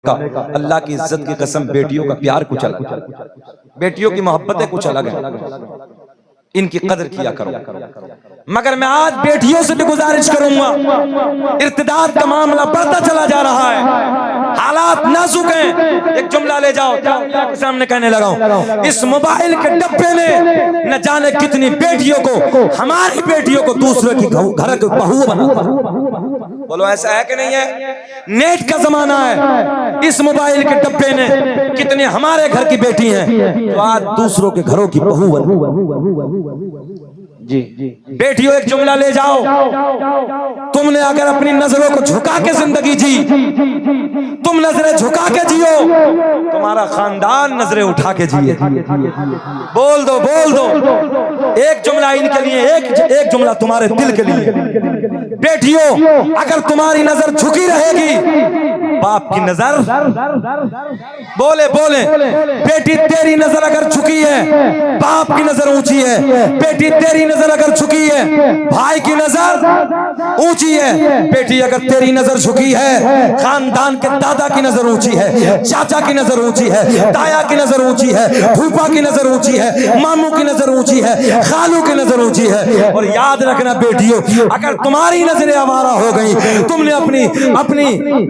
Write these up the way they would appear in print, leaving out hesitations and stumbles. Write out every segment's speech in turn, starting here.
का अल्लाह की इज्जत की कसम, बेटियों का प्यार कुछ अलग, बेटियों की मोहब्बतें कुछ अलग है, इनकी कदर किया करो। मगर मैं आज बेटियों से भी गुजारिश करूंगा, इर्तिदाद का मामला बढ़ता चला जा रहा है, हालात नाजुक हैं। एक जुमला ले जाओ, के सामने कहने लगा, इस मोबाइल के डब्बे ने न जाने कितनी बेटियों को, हमारी बेटियों को दूसरे की घर की बहू बना। बोलो ऐसा है कि नहीं है? नेट का जमाना है, इस मोबाइल के डब्बे ने कितने हमारे घर की बेटी हैं जो आज दूसरों के घरों की बहू बना। जी बेटियों, एक जुमला ले जाओ, तुमने अगर अपनी नजरों को झुका के जिंदगी जी, तुम नजरें झुका के जियो, तुम्हारा खानदान नजरें उठा के जिए। बोल दो, बोल दो, एक जुमला इनके लिए, एक जुमला तुम्हारे दिल के लिए। बेटियों, अगर तुम्हारी नजर झुकी रहेगी, बाप की नजर, बोले बोले, बेटी तेरी नजर अगर झुकी है, बाप की नजर ऊंची है। बेटी तेरी नजर अगर झुकी है, भाई की नजर ऊंची है। बेटी अगर तेरी नजर झुकी है, खानदान के दादा की नजर ऊंची है, चाचा की नजर ऊंची है, ताया की नजर ऊंची है, फूफा की नजर ऊंची है, मामू की नजर ऊंची है, खालू की नजर ऊंची है। और याद रखना बेटियों, अगर तुम्हारी नजरें आवारा हो गई, तुमने अपनी अपनी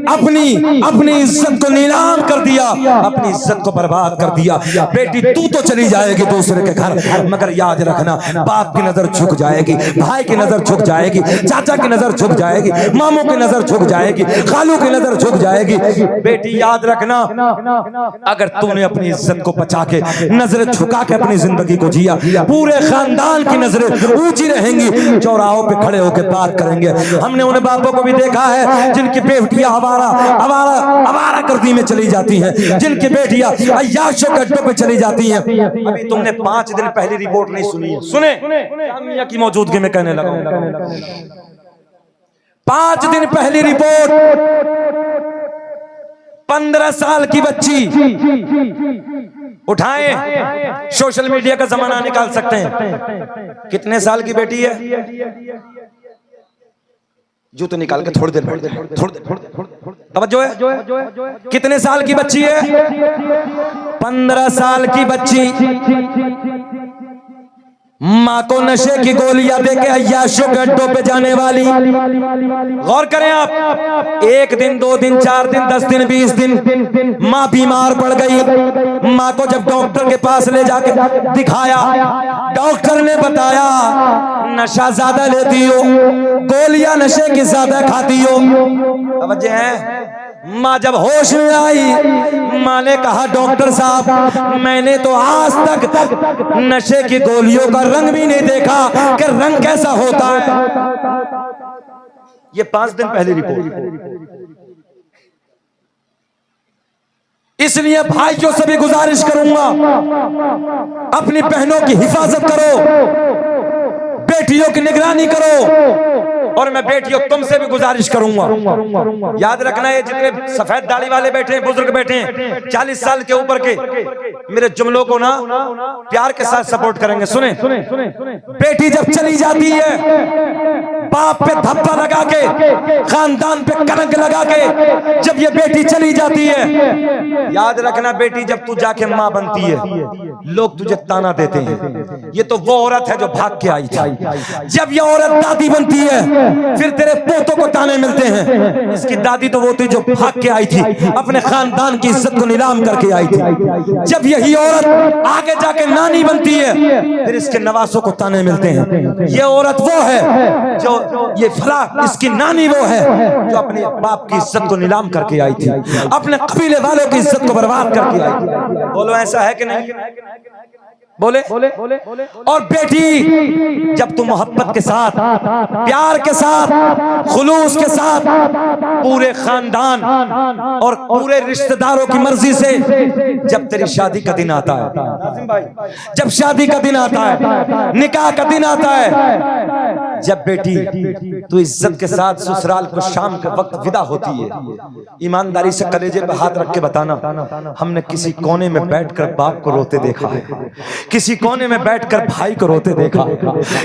अपनी अपनी इज्जत को नीलाम कर दिया, अपनी इज्जत को बर्बाद कर दिया। बेटी तू तो चली जाएगी दूसरे के घर, मगर याद रखना बाप की नजर झुक जाएगी, भाई की नजर झुक जाएगी, चाचा की नजर झुक जाएगी, मामू की नजर झुक जाएगी, खालू की नजर झुक जाएगी। बेटी याद रखना, अगर तूने अपनी इज्जत को बचा के नजरें झुका के अपनी जिंदगी को जिया, पूरे खानदान की नजरें ऊंची रहेंगी, चौराहों पे खड़े होकर बात करेंगे। हमने उन बापों को भी देखा है जिनकी बेटियां आवारा गर्दी में चली जाती हैं, जिनकी बेटियां अय्याशों के अड्डों पे चली जाती हैं। अभी तुमने 5 दिन पहली रिपोर्ट नहीं सुनी है, सुने मियां की मौजूदगी में कहने लगा, 5 दिन पहली रिपोर्ट, 15 साल की बच्ची, उठाएं, सोशल मीडिया का जमाना निकाल सकते हैं। कितने साल की बेटी है? जो तो निकाल के थोड़ी देर तवज्जो है। कितने साल की बच्ची है? 15 साल की बच्ची, माँ को नशे की गोलियां देके अय्याशों के अड्डों पे जाने वाली। गौर करें आप, 1 दिन 2 दिन 4 दिन 10 दिन 20 दिन माँ बीमार पड़ गई। माँ को जब डॉक्टर के पास ले जाके दिखाया, डॉक्टर ने बताया नशा ज्यादा लेती हो, गोलियां नशे की ज्यादा खाती हो। समझे हैं? माँ जब होश में आई, माँ ने कहा डॉक्टर साहब, मैंने तो आज तक नशे की गोलियों का रंग भी नहीं देखा कि रंग कैसा होता है। ये 5 दिन पहले रिपोर्ट। इसलिए भाइयों से भी गुजारिश करूंगा, अपनी बहनों की हिफाजत करो, बेटियों की निगरानी करो। और मैं बेटियों तुमसे भी गुजारिश करूंगा, याद रखना, ये जितने सफेद दाढ़ी वाले बैठे हैं, बुजुर्ग बैठे हैं, 40 साल के ऊपर के, मेरे जुमलों को ना प्यार के साथ सपोर्ट करेंगे। सुने, बेटी जब चली जाती है, बाप पे धब्बा लगा के, खानदान पे कलंक लगा के जब ये बेटी चली जाती है, याद रखना बेटी, जब तू जाके माँ बनती है, लोग तुझे ताना देते हैं, ये तो वो औरत है जो भाग के आई थी। जब ये औरत दादी बनती है, फिर तेरे पोतों को ताने मिलते हैं, इसकी दादी तो वो थी जो भाग के आई थी, अपने खानदान की इज्जत को नीलाम करके आई थी। जब यही औरत आगे जाके नानी बनती है, फिर इसके नवासों को ताने मिलते हैं, ये औरत वो है जो, ये फला इसकी नानी वो है जो अपने बाप की इज्जत को नीलाम करके आई थी, अपने कबीले वालों की इज्जत को बर्बाद करके आई थी। बोलो ऐसा है कि नहीं? बोले। और बेटी जब तुम मोहब्बत के साथ, प्यार के साथ, खुलूस के साथ, पूरे खानदान और पूरे रिश्तेदारों की मर्जी से, जब तेरी शादी का दिन आता है, जब शादी का दिन आता है, निकाह का दिन आता है, जब बेटी तू इज्जत के साथ ससुराल को शाम के वक्त विदा होती है, ईमानदारी से कलेजे पे हाथ रख के बताना, हमने किसी कोने में बैठकर बाप को रोते देखा है, किसी कोने में बैठकर भाई को रोते देखा,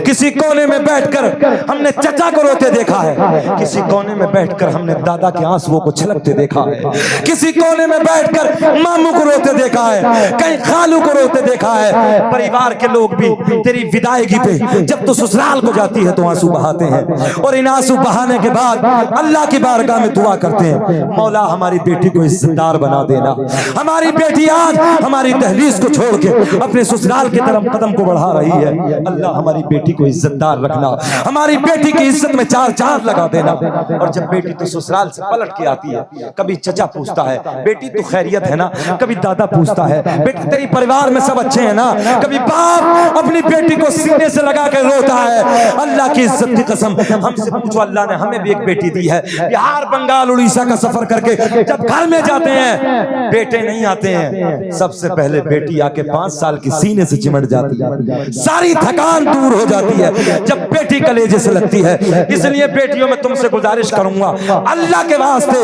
किसी कोने में बैठकर हमने चचा को रोते देखा है, किसी कोने में बैठकर हमने दादा के आंसुओं को छलकते देखा है, किसी कोने में बैठकर मामू को रोते देखा है, कहीं खालू को रोते देखा है। परिवार के लोग भी तेरी विदायगी पे जब तू ससुराल को जाती है तो आंसू बहाते हैं, और इन आंसू बहाने के बाद अल्लाह की बारगाह में दुआ करते हैं, मौला हमारी बेटी को इज्जतदार बना देना। हमारी बेटी आज हमारी दहलीज को छोड़ के अपने ससुराल की तरफ कदम को बढ़ा रही है, अल्लाह हमारी बेटी को इज्जतदार रखना, हमारी बेटी की इज्जत में चार चांद लगा देना। और जब बेटी तो ससुराल से पलट के आती है, कभी चचा पूछता है बेटी तो खैरियत है ना, कभी दादा पूछता है बेटी तेरी परिवार में सब अच्छे हैं ना, कभी बाप अपनी बेटी को सीने से लगा कर रोता है। अल्लाह की इज्जत की कसम हमसे पूछो, अल्लाह ने हमें भी एक बेटी दी है। बिहार, बंगाल, उड़ीसा का सफर करके जब घर में जाते हैं बेटे नहीं आते हैं, सबसे पहले बेटी आके 5 साल की सीने से चिमट जाती है, सारी थकान दूर हो जाती है जब बेटी कलेजे से लगती है। इसलिए बेटियों में तुमसे गुजारिश करूंगा, अल्लाह के वास्ते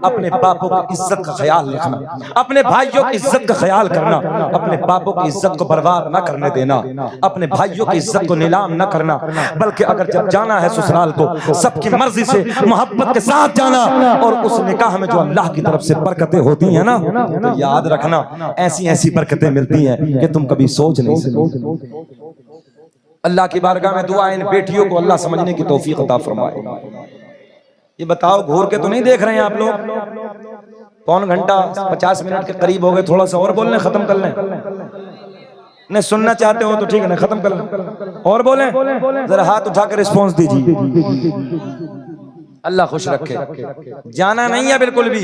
अपने बापों की इज्जत का ख्याल रखना, अपने भाइयों की इज्जत का ख्याल करना, अपने बापों की इज्जत को बर्बाद न करने देना, अपने भाइयों की इज्जत को नीलाम न करना, बल्कि अगर जब जाना है ससुराल को सबकी मर्जी से मोहब्बत के साथ जाना, और उस निकाह में जो अल्लाह की तरफ से बरकतें होती हैं ना, तो याद रखना ऐसी ऐसी बरकतें मिलती हैं कि तुम कभी सोच नहीं सकते। अल्लाह की बारगाह में दुआ, इन बेटियों को अल्लाह समझने की तौफीक अता फरमाए। ये बताओ घूर के तो नहीं देख रहे हैं आप लोग? पौन घंटा 50 मिनट के करीब हो गए, थोड़ा सा और बोल लें, खत्म कर लें। नहीं सुनना चाहते हो तो ठीक है ना, खत्म कर लें। और बोलें, जरा हाथ उठाकर रिस्पॉन्स दीजिए। अल्लाह खुश रखे। जाना नहीं है बिल्कुल भी,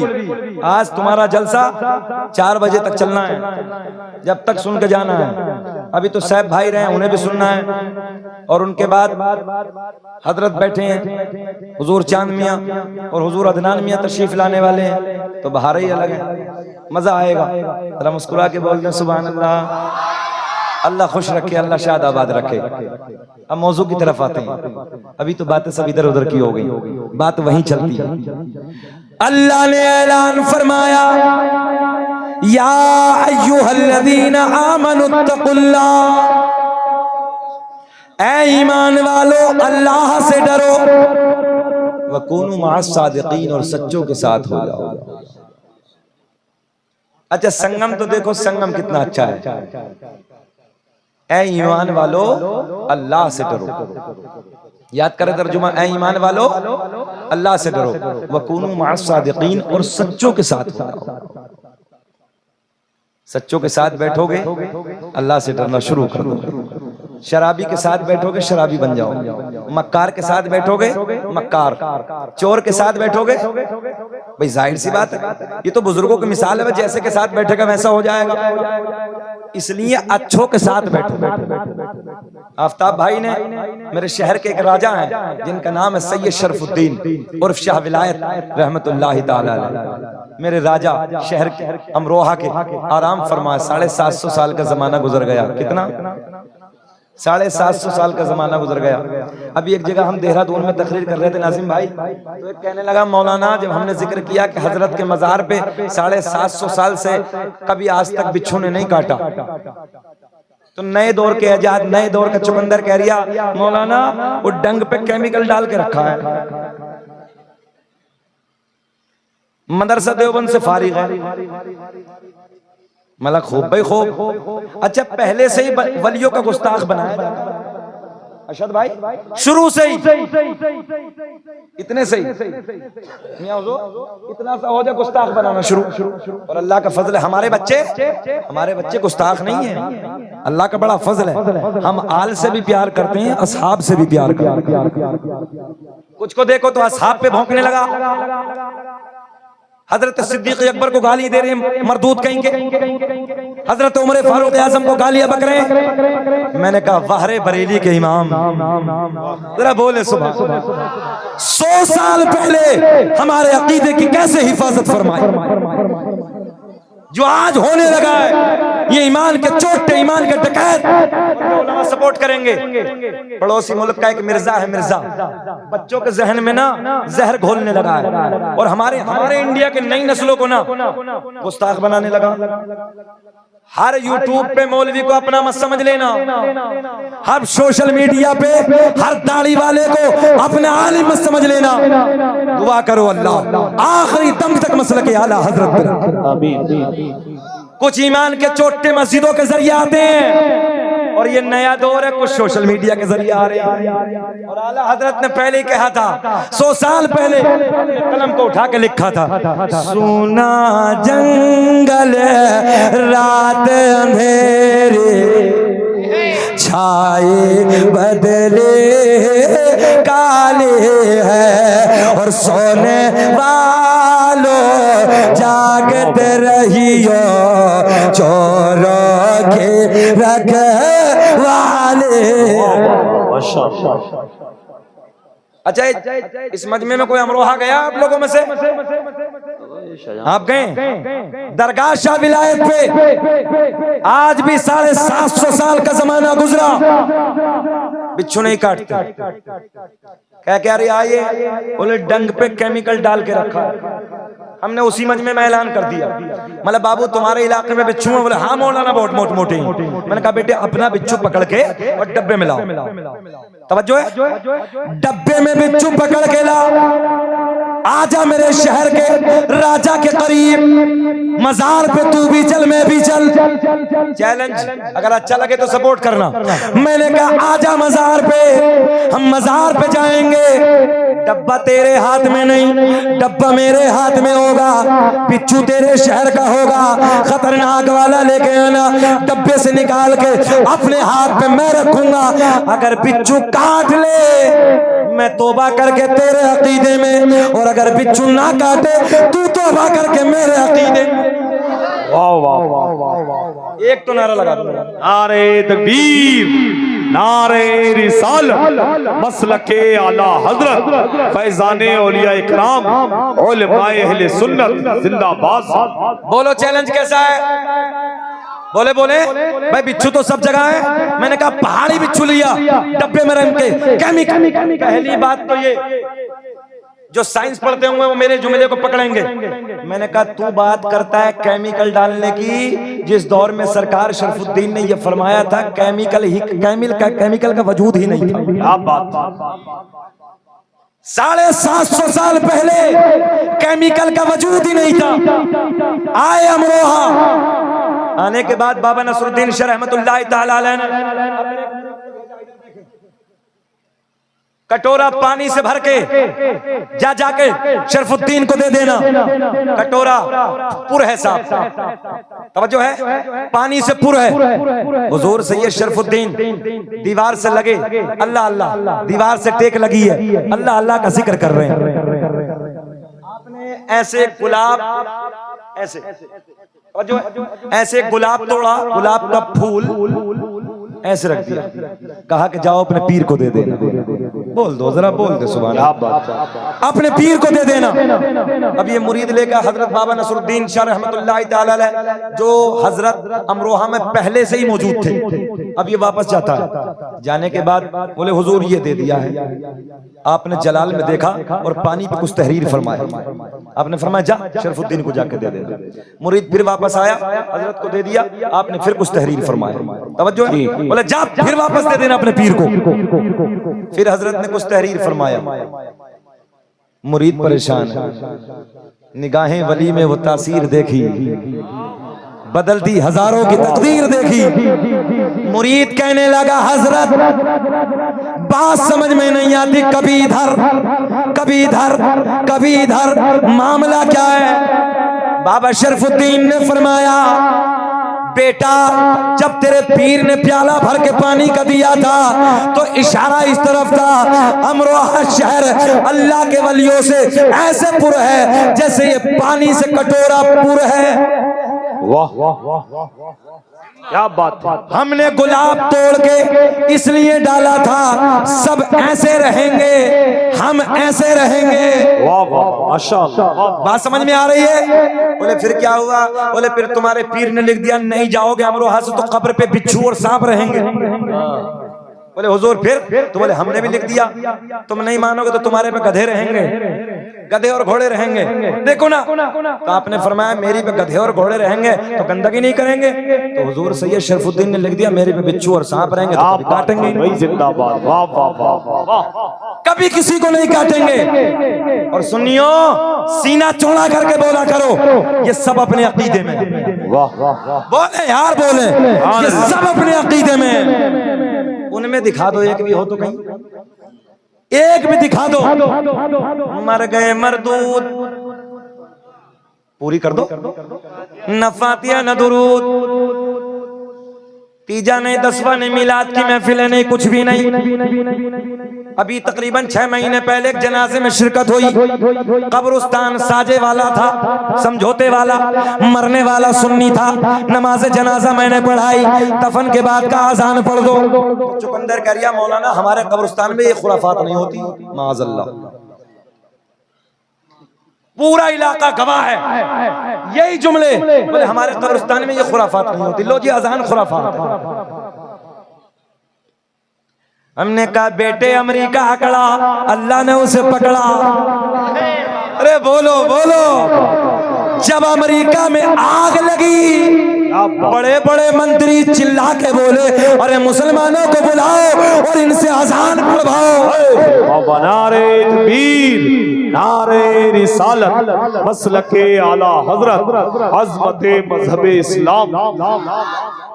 आज तुम्हारा जलसा 4 बजे तक चलना है, जब तक सुन के जाना है। अभी तो साहब भाई रहे, उन्हें भी सुनना है, और उनके बाद हजरत बैठे हैं हुजूर चांद मियाँ और हुजूर अदनान मियाँ तशरीफ लाने वाले हैं, तो बाहर ही अलग है, मजा आएगा। जरा मुस्कुरा के बोल दें सुभान अल्लाह। अल्लाह खुश रखे, अल्लाह शाद आबाद रखे। अब मौजू की तरफ आते हैं। अभी तो बातें सब इधर उधर की हो गई, बात वहीं चलती है। अल्लाह ने ऐलान फरमाया, या अय्युहल्लज़ीना आमनुत्तकुल्लाह, ऐ ईमान वालो अल्लाह से डरो, वकूनु मअस सादिकीन, और सच्चों के साथ हो जाओ। अच्छा संगम तो देखो, संगम कितना अच्छा है। ऐ ईमान वालो अल्लाह से डरो, याद करें तर्जुमा, ऐ ईमान वालो अल्लाह से डरो, वकूनु मअस सादिकीन, और सच्चों के साथ हो जाओ। सच्चों के साथ बैठोगे अल्लाह से डरना शुरू कर दो। शराबी के साथ बैठोगे शराबी बन जाओ, मक्कार के साथ बैठोगे मक्कार, चोर के साथ बैठोगे, भाई जाहिर सी बात है, ये तो बुजुर्गों की मिसाल है, जैसे के साथ बैठेगा वैसा हो जाएगा। इसलिए अच्छों के साथ बैठो। आफ्ताब भाई ने, मेरे शहर के एक राजा हैं जिनका नाम है सैयद शरफुद्दीन उर्फ शाह विलायत रहमतुल्लाहि ताला अलैह, मेरे राजा शहर के अमरोहा के, आराम फरमाए। 750 साल का जमाना गुजर गया। कितना? 750 साल का जमाना गुजर गया। अभी एक जगह हम देहरादून में तकरीर कर रहे थे नाजिम भाई, तो एक कहने लगा, मौलाना जब हमने जिक्र किया कि हजरत के मजार पे 750 साल से कभी आज तक बिच्छू ने नहीं काटा, तो नए दौर के एजाद, नए दौर का चुकंदर कह रिया, मौलाना वो डंग पे केमिकल डाल के रखा है। मदरसा देवबंद से फारिग है, मतलब खूब भाई खूब। अच्छा पहले से ही वलियों का गुस्ताख बनाया अशद भाई, शुरू से ही इतने से ही इतना सा हो जाए गुस्ताख बनाना शुरू। और अल्लाह का फजल है, हमारे बच्चे गुस्ताख नहीं है, अल्लाह का बड़ा फजल है। हम आल से भी प्यार करते हैं, असहाब से भी प्यार करते हैं। कुछ को देखो तो असहाब पे भौंकने लगा, हजरत सिद्दीक अकबर को गाली दे रहे हैं, मरदूद कहीं के, हजरत उमर फारूक आजम को गालियां बक रहे हैं। मैंने कहा वाहरे बरेली के इमाम, जरा बोले सुबह। 100 साल पहले हमारे अकीदे की कैसे हिफाजत फरमाई, जो आज होने लगा है ये ईमान के चोटे, ईमान के डकैत उलमा सपोर्ट करेंगे। पड़ोसी मुल्क का एक मिर्जा है, मिर्जा बच्चों के जहन में ना जहर घोलने लगा है और हमारे इंडिया के नई नस्लों को ना गुस्ताख बनाने लगा। हर यूट्यूब पे मौलवी को अपना मत समझ लेना, हर सोशल मीडिया पे हर दाढ़ी वाले को अपना आलिम मत समझ लेना। दुआ करो अल्लाह आखिरी दम तक मसलक आला हजरत पे रखे। कुछ ईमान के चोटे मस्जिदों के जरिए आते हैं और ये नया दौर है, कुछ सोशल मीडिया के जरिए आ रहे हैं। और आला हजरत ने पहले ही कहा था, 100 साल पहले कलम को उठा के लिखा था, सोना जंगल रात अंधेरे छाए बदले काले है और सोने वालों जागत रहियो चोरों के रखवाले। अच्छा इस मजमे में कोई अमरोहा गया आप लोगों में से? आप गए? दरगाह शाह विलायत पे आज भी 750 साल का जमाना गुजरा, बिच्छू नहीं काटते। क्या रही आइए, बोले डंग पे केमिकल डाल के रखा। हमने उसी मजमे में ऐलान कर दिया, मतलब बाबू तुम्हारे इलाके में बिच्छू है? बोले हाँ मौलाना बहुत मोटे। मैंने कहा बेटे अपना बिच्छू पकड़ के और डब्बे में लाओ। तवज्जो है, डब्बे में बिच्छू पकड़ के ला, आजा मेरे शहर के राजा के करीब, मजार पे तू भी चल मैं भी चल। चैलेंज, अगर अच्छा लगे तो सपोर्ट करना। मैंने कहा आजा मजार पे, हम मजार पे जाएंगे। डब्बा तेरे हाथ में नहीं, डब्बा मेरे हाथ में होगा, बिच्छू तेरे शहर का होगा। खतरनाक वाला लेके आना, डब्बे से निकाल के अपने हाथ पे मैं रखूंगा। अगर बिच्छू काट ले मैं तौबा करके तेरे अकीदे में, और अगर बिच्छू ना काटे तू तौबा करके मेरे अकीदे में। वाह वाह वाह वाह, एक तो नारा लगा दो, नारे तकबीर, नारे रिसालत, मसलके आला हजरत, फैजाने औलिया इकराम, उलमाए अहले सुन्नत जिंदाबाद। बोलो चैलेंज कैसा है? बोले भाई बिच्छू तो सब जगह है। मैंने कहा पहाड़ी बिच्छू लिया, डब्बे में रंग के केमिकल। पहली बात तो ये, जो साइंस पढ़ते होंगे वो मेरे जुमले को पकड़ेंगे। मैंने कहा तू बात करता है केमिकल डालने की, जिस दौर में सरकार शरफुद्दीन ने ये फरमाया था केमिकल का वजूद ही नहीं था। आप बात 750 साल पहले केमिकल का वजूद ही नहीं था। आए अमरोहा, आने के बाद बाबा नसरुद्दीन शाह रहमतुल्लाह ताला अलैह ने कटोरा पानी से भर के जाके शरफुद्दीन को दे देना। कटोरा पुर है साहब, तवज्जो है, पानी से पुर है। हुजूर सैयद शरफुद्दीन दीवार से लगे, अल्लाह अल्लाह, दीवार से टेक लगी है, अल्लाह अल्लाह का जिक्र कर रहे हैं। आपने ऐसे गुलाब, ऐसे गुलाब तोड़ा, गुलाब का फूल ऐसे रख दिया, कहा कि जाओ अपने पीर को दे देना। बोल दो जरा, बोल दे सुभान अल्लाह, अपने पीर को दे देना। अब ये मुरीद लेकर हजरत बाबा नसरुद्दीन शाह रहमतुल्लाह ताला अलैह, जो हजरत अमरोहा में पहले से ही मौजूद थे, अब ये वापस जाता है। जाने के बाद बोले हुजूर ये दे दिया है। आपने जलाल में देखा और पानी पे कुछ तहरीर फरमाया। आपने फरमाया जा शरफुद्दीन को जाके दे दे। मुरीद फिर वापस आया, हजरत को दे दिया, आपने फिर कुछ तहरीर फरमाया। तवज्जो है, बोले जा फिर वापस दे देना अपने पीर को। फिर हजरत ने कुछ तहरीर फरमाया। मुरीद परेशान है, निगाहें वली में वो तासीर देखी, बदलती हजारों की तकदीर देखी। मुरीद कहने लगा हजरत बात समझ में नहीं आती, कभी इधर कभी इधर कभी इधर, मामला क्या है? बाबा शरफुद्दीन ने फरमाया बेटा जब तेरे पीर ने प्याला भर के पानी का दिया था तो इशारा इस तरफ था, अमरोहा शहर अल्लाह के वलियों से ऐसे पुर है जैसे ये पानी से कटोरा पुर है। वाह वाह वाह वाह, क्या बात है। हमने गुलाब तोड़ के इसलिए डाला था, सब ऐसे रहेंगे, हम ऐसे रहेंगे। वाह वाह माशाअल्लाह। बात समझ में आ रही है? बोले फिर क्या हुआ? बोले फिर तुम्हारे पीर ने लिख दिया नहीं जाओगे अमरोहा से तो कब्र पे बिच्छू और सांप रहेंगे। बोले हुजूर फिर? तो बोले हमने भी लिख दिया, तुम नहीं मानोगे तो तुम्हारे पे गधे रहेंगे, गधे और घोड़े रहेंगे। देखो ना, तो आपने फरमाया मेरी पे गधे और घोड़े रहेंगे तो गंदगी नहीं करेंगे। तो हुजूर सैयद शरफुद्दीन ने लिख दिया मेरे पे बिच्छू और सांप रहेंगे तो कभी काटेंगे भाई जिंदाबाद। वाह वाह वाह वाह। कभी किसी को नहीं काटेंगे। और सुनियो, सीना चौड़ा करके बोला करो ये सब अपने अकीदे में। वाह वाह। बोले यार बोले, ये सब अपने अकीदे में। उनमें दिखा दो एक भी हो तो कहीं, एक भी दिखा दो। मर गए मरदूद, पूरी कर दो। न फातिया न दुरूद, तीजा नहीं, दसवां नहीं, मिलाद की महफिलें नहीं, कुछ भी नहीं। अभी तकरीबन 6 महीने पहले एक जनाजे में शिरकत हुई। कब्रिस्तान साजे वाला था, समझौते वाला, मरने वाला सुन्नी था। नमाज जनाजा मैंने पढ़ाई, दफन के बाद का आजान पढ़ दो। चुकंदर करिया मौलाना हमारे कब्रिस्तान में ये खुराफात नहीं होती, माज़अल्लाह। पूरा इलाका गवाह है यही जुमले। बोले हमारे कब्रिस्तान में ये खुराफात नहीं होती। लो जी अजान खुराफात है। हमने कहा बेटे अमेरिका अकड़ा, अल्लाह ने उसे पकड़ा। अरे बोलो बोलो। जब अमेरिका में आग लगी, बड़े बड़े मंत्री चिल्ला के बोले अरे मुसलमानों को बुलाओ और इनसे अजान पढ़वाओ। नारे तकबीर, नारे रिसालत, मसलके आला हजरत, अज़मते मज़हबे इस्लाम।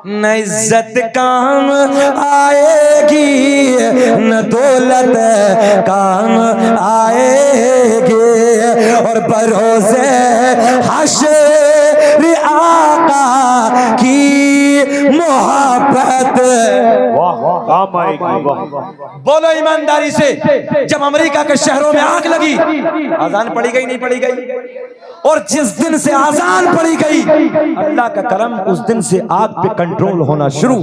न इज्जत काम आएगी न दौलत काम आएगी, और भरोसे हश्र आका की मोहब्बत काम आएगी। बोलो ईमानदारी से, जब अमेरिका के शहरों में आग लगी, आजान पड़ी गई नहीं पड़ी गई? और जिस दिन से आजान पड़ी गई, अल्लाह का करम, उस दिन से आग पे कंट्रोल होना शुरू।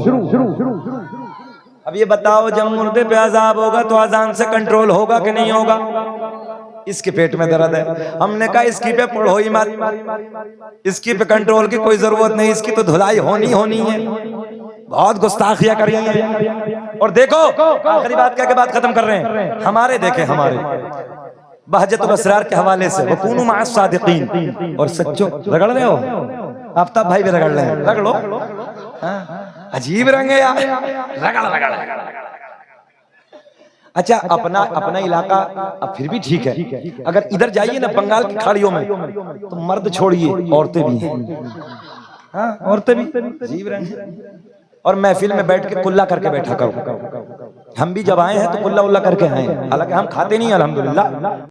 अब ये बताओ जब मुर्दे पे अजाब होगा तो आजान से कंट्रोल होगा कि नहीं होगा? इसके पेट में दर्द है, हमने कहा इसकी पे पढ़ो ही मत, इसकी पे कंट्रोल की कोई जरूरत नहीं, इसकी तो धुलाई होनी है। बहुत गुस्ताखियां करी हैं। और देखो आखिरी बात कह के बात खत्म कर रहे हैं। हमारे देखे हमारे बहजतुल असरार के हवाले से वकूनु मअस सादिकीन, और सच्चो रगड़ रहे हो, आफ्ताब भाई भी रगड़ रहे हैं, रगड़ लो। अजीब रंग है यार, रगड़। अच्छा अपना इलाका अब फिर भी ठीक है, अगर इधर जाइए ना बंगाल की खाड़ियों में तो मर्द छोड़िए औरतें भी हैं। हाँ औरतें भी अजीब रंग है। और महफिल में बैठ के कुल्ला करके बैठा करो। हम भी जब आए हैं तो कुल्ला उल्ला करके आए हैं, हालांकि हम खाते नहीं अल्हम्दुलिल्लाह।